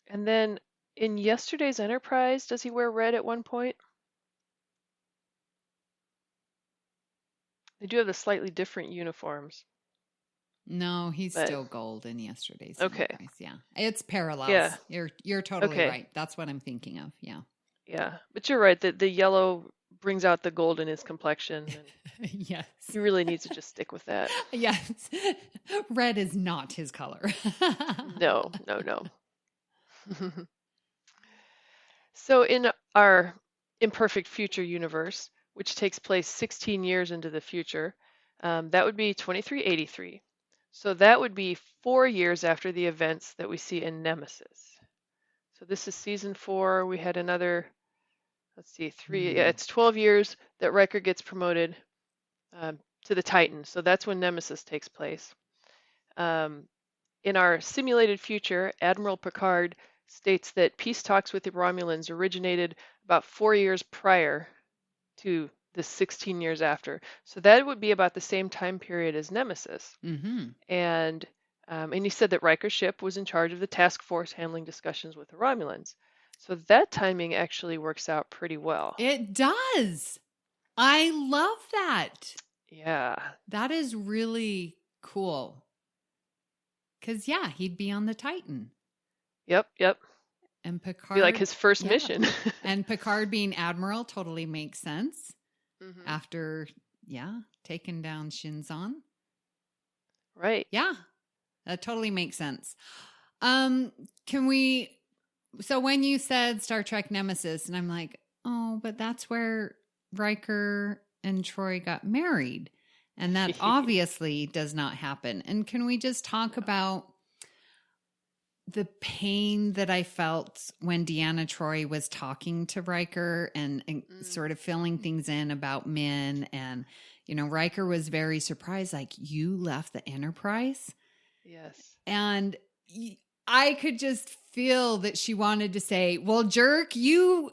And then in yesterday's Enterprise, does he wear red at one point? They do have the slightly different uniforms. No, he's still gold in yesterday's Enterprise. Yeah, it's Parallels. Yeah. You're totally right. That's what I'm thinking of. Yeah. Yeah, but you're right. The yellow brings out the gold in his complexion. And yes. He really needs to just stick with that. Yes. Red is not his color. No. So in our imperfect future universe, which takes place 16 years into the future, that would be 2383. So that would be 4 years after the events that we see in Nemesis. So this is season 4. We had another, 3. Yeah, it's 12 years that Riker gets promoted to the Titan. So that's when Nemesis takes place. In our simulated future, Admiral Picard states that peace talks with the Romulans originated about 4 years prior to the 16 years after. So that would be about the same time period as Nemesis. Mm-hmm. And he said that Riker's ship was in charge of the task force handling discussions with the Romulans. So that timing actually works out pretty well. It does. I love that. Yeah. That is really cool. Because, yeah, he'd be on the Titan. Yep. And Picard. Be like his first mission. And Picard being Admiral totally makes sense. Mm-hmm. After, taking down Shinzon. Right. Yeah. That totally makes sense. So when you said Star Trek Nemesis, and I'm like, oh, but that's where Riker and Troi got married. And that obviously does not happen. And can we just talk about the pain that I felt when Deanna Troi was talking to Riker and sort of filling things in about Min. And, Riker was very surprised, like, you left the Enterprise? Yes. And I could just feel that she wanted to say, well, jerk, you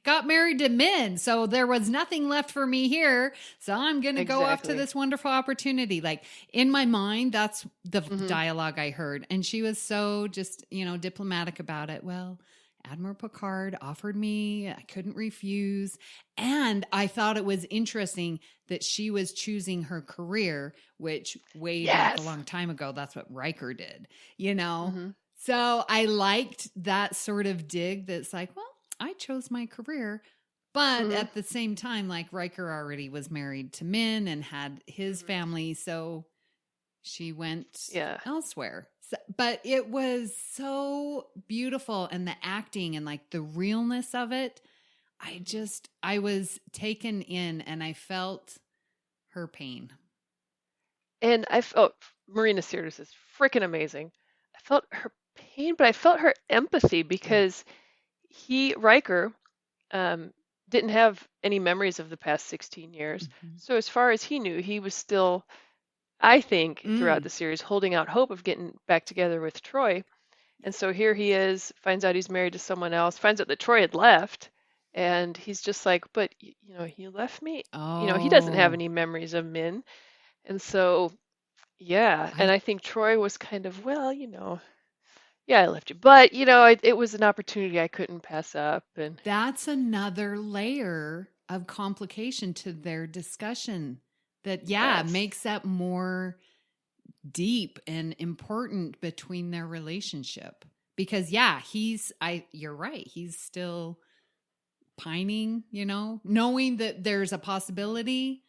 got married to Min, so there was nothing left for me here. So I'm going to go off to this wonderful opportunity. Like, in my mind, that's the dialogue I heard. And she was so just, diplomatic about it. Well, Admiral Picard offered me, I couldn't refuse. And I thought it was interesting that she was choosing her career, which way back a long time ago, that's what Riker did, Mm-hmm. So I liked that sort of dig that's like, well, I chose my career. But at the same time, like, Riker already was married to Min and had his family. So she went elsewhere. So, but it was so beautiful, and the acting and like the realness of it. I was taken in, and I felt her pain. And I felt Marina Sirtis is freaking amazing. I felt her pain, but I felt her empathy because Riker, didn't have any memories of the past 16 years. So as far as he knew, he was still, I think, throughout the series, holding out hope of getting back together with Troi. And so here he is, finds out he's married to someone else, finds out that Troi had left, and he's just like, but, you left me? He doesn't have any memories of Min. And so, yeah, and I think Troi was kind of, well, yeah, I left you. But, it was an opportunity I couldn't pass up. And that's another layer of complication to their discussion that, makes that more deep and important between their relationship. Because, you're right. He's still pining, knowing that there's a possibility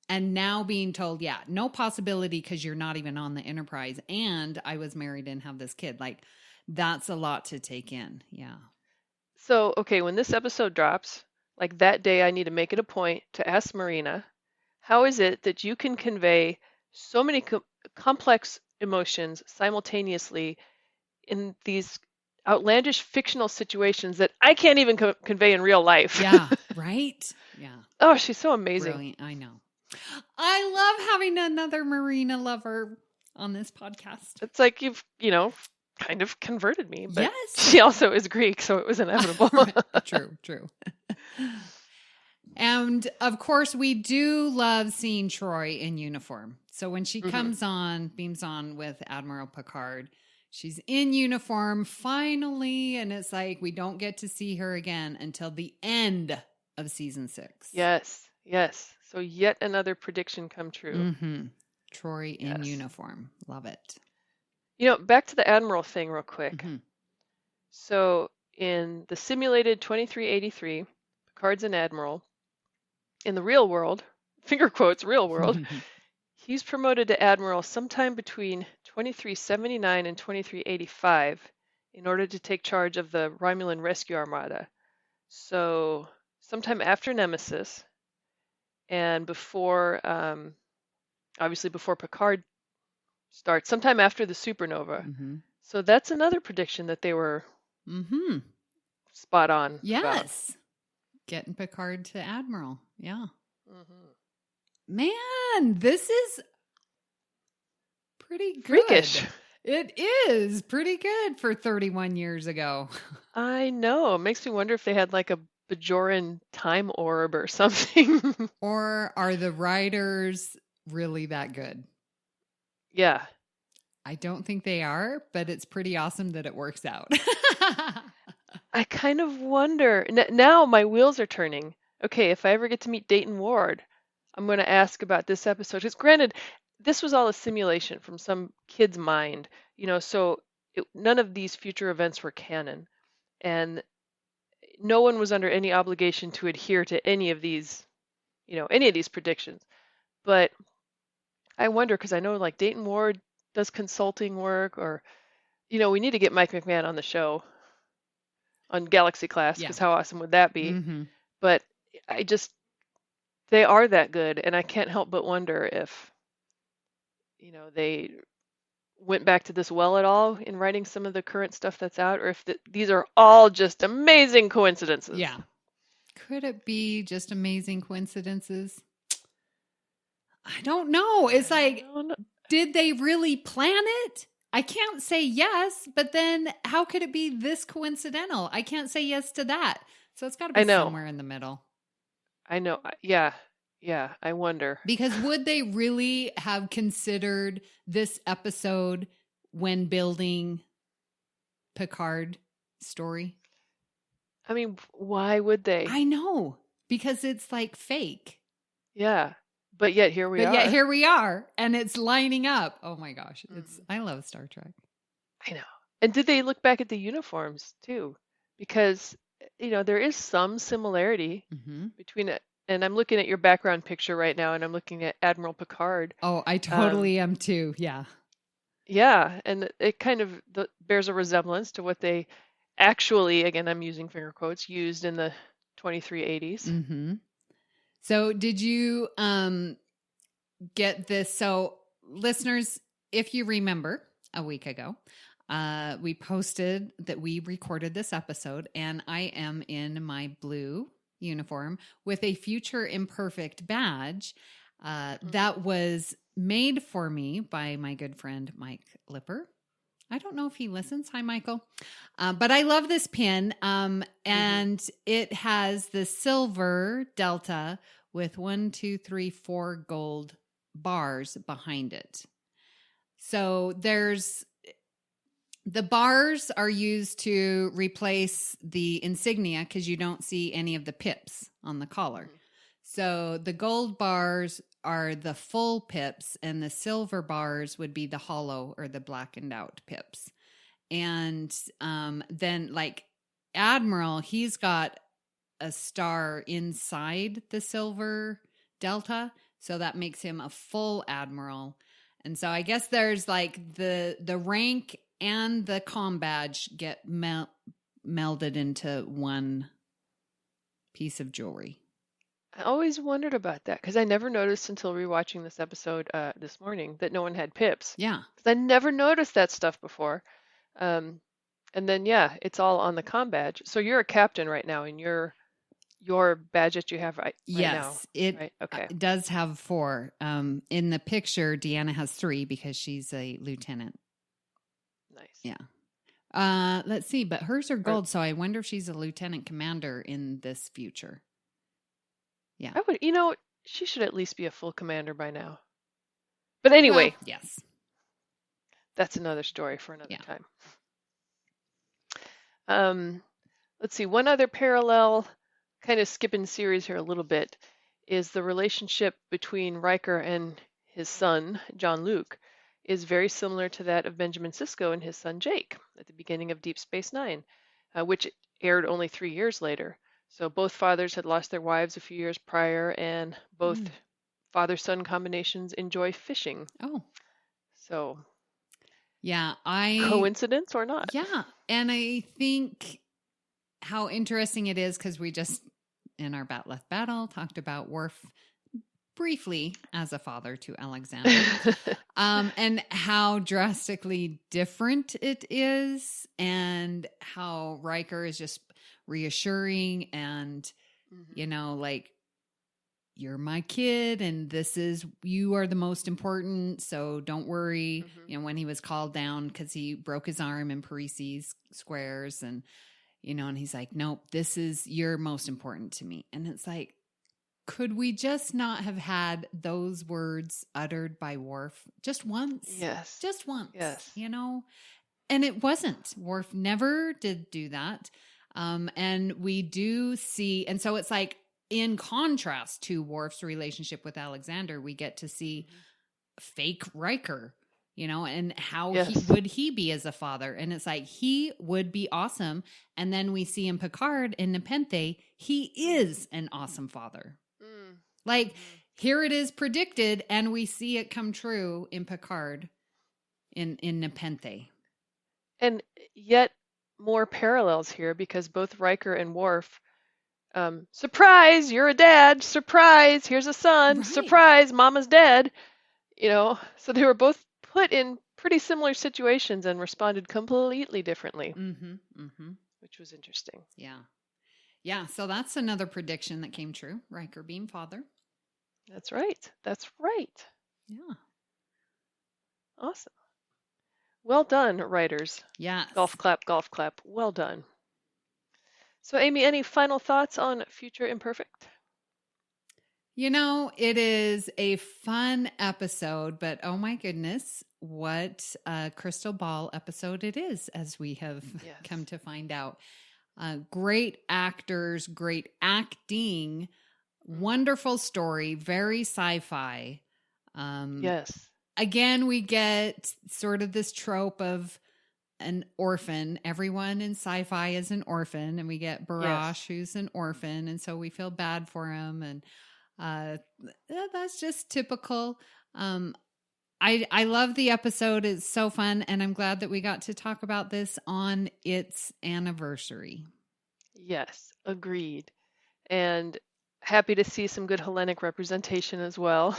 and now being told, no possibility because you're not even on the Enterprise. And I was married and have this kid. Like, that's a lot to take in. Yeah. So, okay, when this episode drops, like that day, I need to make it a point to ask Marina, how is it that you can convey so many complex emotions simultaneously in these outlandish fictional situations that I can't even convey in real life? Yeah, right? Yeah. Oh, she's so amazing. Brilliant. I know. I love having another Marina lover on this podcast. It's like you've, kind of converted me, but yes. She also is Greek, so it was inevitable. True. And of course, we do love seeing Troi in uniform. So when she beams on with Admiral Picard, she's in uniform finally, and it's like we don't get to see her again until the end of season 6. Yes. So yet another prediction come true. Troi in uniform. Love it. Back to the Admiral thing real quick. So in the simulated 2383, Picard's an Admiral. In the real world, finger quotes, real world, he's promoted to Admiral sometime between 2379 and 2385 in order to take charge of the Romulan Rescue Armada. So sometime after Nemesis and before, obviously before Picard starts, sometime after the supernova. So that's another prediction that they were spot on. Yes. About. Getting Picard to Admiral. Yeah. Man, this is pretty good. Freakish. It is pretty good for 31 years ago. I know. It makes me wonder if they had like a Bajoran time orb or something. Or are the writers really that good? Yeah. I don't think they are, but it's pretty awesome that it works out. I kind of wonder. Now my wheels are turning. Okay, if I ever get to meet Dayton Ward, I'm going to ask about this episode. Because granted, this was all a simulation from some kid's mind, so none of these future events were canon. And no one was under any obligation to adhere to any of these predictions. But I wonder, because I know like Dayton Ward does consulting work, or, we need to get Mike McMahon on the show on Galaxy Class, because how awesome would that be? But they are that good, and I can't help but wonder if, they went back to this well at all in writing some of the current stuff that's out, or if these are all just amazing coincidences. Yeah. Could it be just amazing coincidences? I don't know. It's like, did they really plan it? I can't say yes, but then how could it be this coincidental? I can't say yes to that. So it's got to be somewhere in the middle. I know. Yeah. I wonder. Because would they really have considered this episode when building Picard story? I mean, why would they? I know. Because it's like fake. Yeah. But yet here we are. And it's lining up. Oh my gosh. I love Star Trek. I know. And did they look back at the uniforms too? Because, there is some similarity between it. And I'm looking at your background picture right now, and I'm looking at Admiral Picard. Oh, I totally am too. Yeah. Yeah. And it kind of bears a resemblance to what they actually, again, I'm using finger quotes, used in the 2380s. So did you get this? So listeners, if you remember a week ago, we posted that we recorded this episode, and I am in my blue uniform with a Future Imperfect badge that was made for me by my good friend Mike Lipper. I don't know if he listens. Hi, Michael. But I love this pin. And it has the silver delta with 1, 2, 3, 4 gold bars behind it. So the bars are used to replace the insignia because you don't see any of the pips on the collar. So the gold bars are the full pips, and the silver bars would be the hollow or the blackened out pips. And then like Admiral, he's got a star inside the silver delta, so that makes him a full admiral. And so I guess there's like the rank and the comm badge get melded into one piece of jewelry. I always wondered about that because I never noticed until rewatching this episode this morning that no one had pips. Yeah. Because I never noticed that stuff before. And then, yeah, it's all on the comm badge. So you're a captain right now, and your badge that you have right now. Yes, it right? Okay. does have 4. In the picture, Deanna has 3 because she's a lieutenant. Nice. Yeah. Let's see, but hers are gold, so I wonder if she's a lieutenant commander in this future. Yeah. I would, she should at least be a full commander by now. But anyway. Well, yes. That's another story for another time. Let's see. One other parallel, kind of skipping series here a little bit, is the relationship between Riker and his son, John Luke, is very similar to that of Benjamin Sisko and his son Jake at the beginning of Deep Space Nine, which aired only 3 years later. So both fathers had lost their wives a few years prior, and both father-son combinations enjoy fishing. Oh. So, yeah, coincidence or not? Yeah, and I think how interesting it is because we just, in our Bat-Left Battle, talked about Worf briefly as a father to Alexander, and how drastically different it is, and how Riker is just reassuring and, like, you're my kid and you are the most important. So don't worry. When he was called down because he broke his arm in Parisi's squares and, and he's like, nope, you're most important to me. And it's like, could we just not have had those words uttered by Worf just once? Yes. Just once. Yes. And it wasn't. Worf never did do that. And we do see, and so it's like, in contrast to Worf's relationship with Alexander, we get to see fake Riker, and how would he be as a father? And it's like, he would be awesome. And then we see in Picard and Nepenthe, he is an awesome father. Here it is predicted, and we see it come true in Picard in Nepenthe. And yet more parallels here because both Riker and Worf, surprise, you're a dad. Surprise, here's a son. Right. Surprise, mama's dead. So they were both put in pretty similar situations and responded completely differently, which was interesting. Yeah. Yeah, so that's another prediction that came true. Riker being father. That's right. Yeah. Awesome. Well done, writers. Yes. Golf clap, golf clap. Well done. So, Amy, any final thoughts on Future Imperfect? It is a fun episode, but oh my goodness, what a crystal ball episode it is, as we have come to find out. Great actors, great acting, wonderful story, very sci-fi. Yes. Again, we get sort of this trope of an orphan. Everyone in sci-fi is an orphan, and we get Barash, who's an orphan, and so we feel bad for him, and that's just typical. I love the episode. It's so fun, and I'm glad that we got to talk about this on its anniversary. Yes, agreed. And happy to see some good Hellenic representation as well.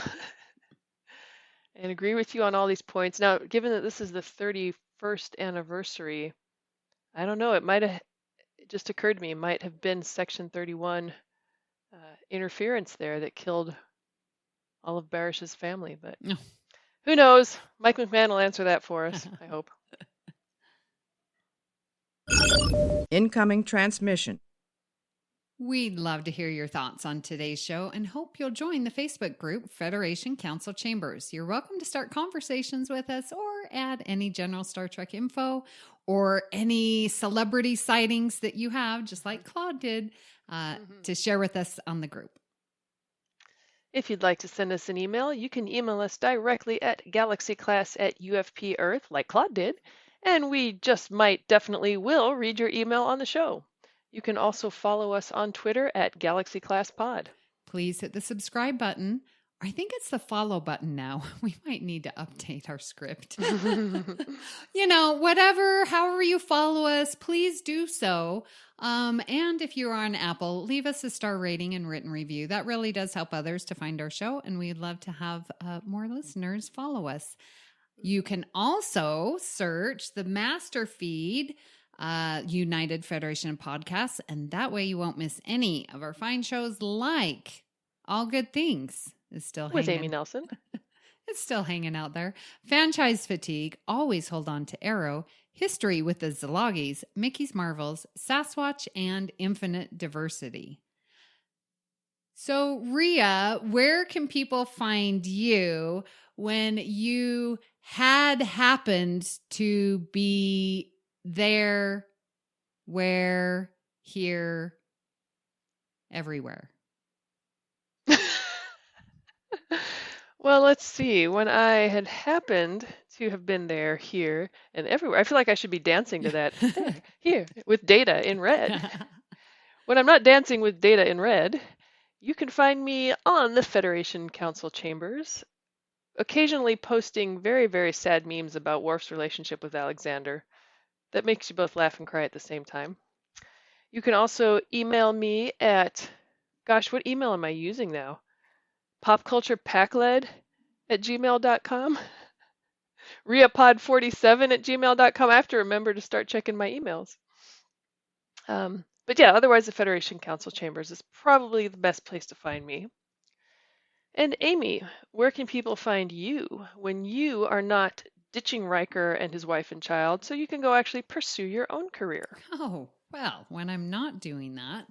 and agree with you on all these points. Now, given that this is the 31st anniversary, I don't know, it just occurred to me, it might have been Section 31 interference there that killed all of Barish's family, but who knows? Mike McMahon will answer that for us, I hope. Incoming transmission. We'd love to hear your thoughts on today's show and hope you'll join the Facebook group Federation Council Chambers. You're welcome to start conversations with us or add any general Star Trek info or any celebrity sightings that you have, just like Claude did, to share with us on the group. If you'd like to send us an email, you can email us directly at galaxyclass@UFP Earth, like Claude did, and we just might, definitely will read your email on the show. You can also follow us on Twitter at GalaxyClassPod. Please hit the subscribe button. I think it's the follow button now. We might need to update our script. However you follow us, please do so. And if you're on Apple, leave us a star rating and written review. That really does help others to find our show, and we'd love to have more listeners follow us. You can also search the master feed, United Federation of Podcasts, and that way you won't miss any of our fine shows like All Good Things is still with hanging. Amy Nelson. It's still hanging out there. Franchise Fatigue, Always Hold On to Arrow, History with the Szilagys, Mickey's Marvels, Sasquatch, and Infinite Diversity. So, Rhea, where can people find you when you had happened to be there, where, here, everywhere? Well, let's see. When I had happened to have been there, here, and everywhere, I feel like I should be dancing to that. There, here, with Data in red. When I'm not dancing with Data in red, you can find me on the Federation Council Chambers, occasionally posting very, very sad memes about Worf's relationship with Alexander. That makes you both laugh and cry at the same time. You can also email me at, what email am I using now? popculturepackled@gmail.com. Riapod47@gmail.com. I have to remember to start checking my emails. But yeah, otherwise the Federation Council Chambers is probably the best place to find me. And Amy, where can people find you when you are not ditching Riker and his wife and child so you can go actually pursue your own career? Oh, well, when I'm not doing that,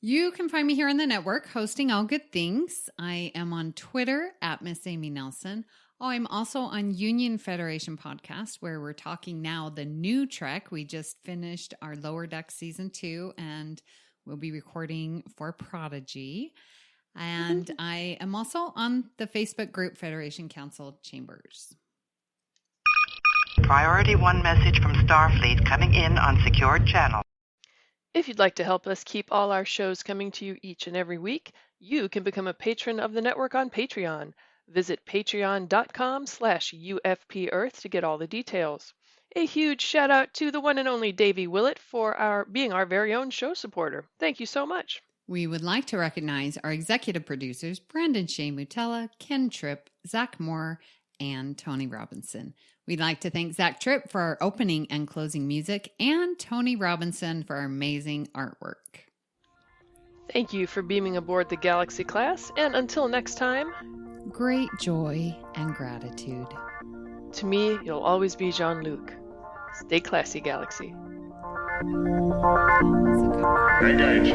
you can find me here on the network hosting All Good Things. I am on Twitter at Miss Amy Nelson. Oh, I'm also on Union Federation Podcast, where we're talking now the new Trek. We just finished our Lower Deck Season 2, and we'll be recording for Prodigy. And I am also on the Facebook group Federation Council Chambers. Priority 1 message from Starfleet coming in on secured channel. If you'd like to help us keep all our shows coming to you each and every week, you can become a patron of the network on Patreon. Visit patreon.com/UFPEarth to get all the details. A huge shout out to the one and only Davey Willett for being our very own show supporter. Thank you so much. We would like to recognize our executive producers, Brandon Shea Mutella, Ken Tripp, Zach Moore, and Tony Robinson. We'd like to thank Zach Tripp for our opening and closing music and Tony Robinson for our amazing artwork. Thank you for beaming aboard the Galaxy class, and until next time, great joy and gratitude. To me, you'll always be Jean-Luc. Stay classy, Galaxy. Engage.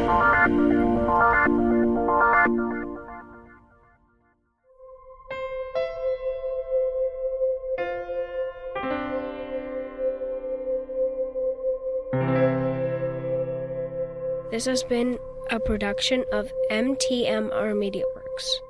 This has been a production of MTMR Media Works.